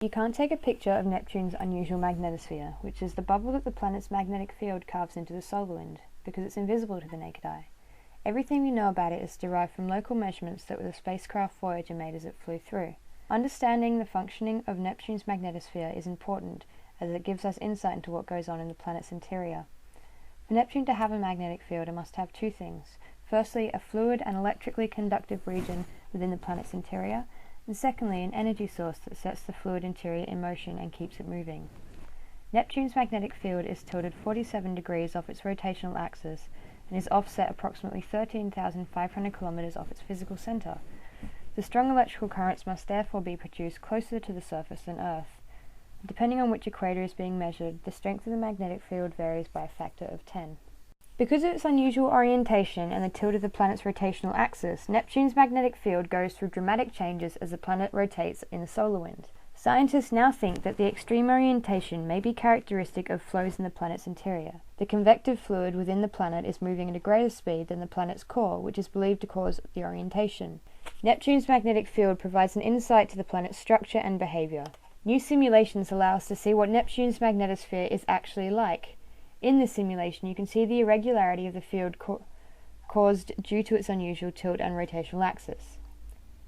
You can't take a picture of Neptune's unusual magnetosphere, which is the bubble that the planet's magnetic field carves into the solar wind, because it's invisible to the naked eye. Everything we know about it is derived from local measurements that the spacecraft Voyager made as it flew through. Understanding the functioning of Neptune's magnetosphere is important, as it gives us insight into what goes on in the planet's interior. For Neptune to have a magnetic field, it must have two things. Firstly, a fluid and electrically conductive region within the planet's interior, and secondly, an energy source that sets the fluid interior in motion and keeps it moving. Neptune's magnetic field is tilted 47 degrees off its rotational axis and is offset approximately 13,500 kilometers off its physical center. The strong electrical currents must therefore be produced closer to the surface than Earth. Depending on which equator is being measured, the strength of the magnetic field varies by a factor of 10. Because of its unusual orientation and the tilt of the planet's rotational axis, Neptune's magnetic field goes through dramatic changes as the planet rotates in the solar wind. Scientists now think that the extreme orientation may be characteristic of flows in the planet's interior. The convective fluid within the planet is moving at a greater speed than the planet's core, which is believed to cause the orientation. Neptune's magnetic field provides an insight to the planet's structure and behavior. New simulations allow us to see what Neptune's magnetosphere is actually like. In this simulation, you can see the irregularity of the field caused due to its unusual tilt and rotational axis.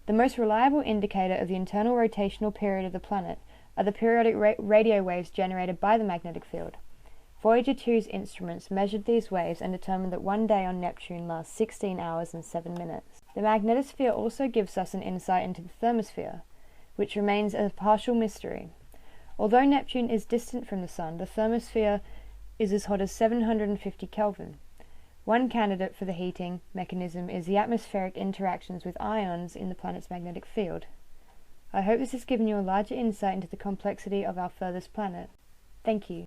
The most reliable indicator of the internal rotational period of the planet are the periodic radio waves generated by the magnetic field. Voyager 2's instruments measured these waves and determined that one day on Neptune lasts 16 hours and 7 minutes. The magnetosphere also gives us an insight into the thermosphere, which remains a partial mystery. Although Neptune is distant from the Sun, the thermosphere is as hot as 750 Kelvin. One candidate for the heating mechanism is the atmospheric interactions with ions in the planet's magnetic field. I hope this has given you a larger insight into the complexity of our furthest planet. Thank you.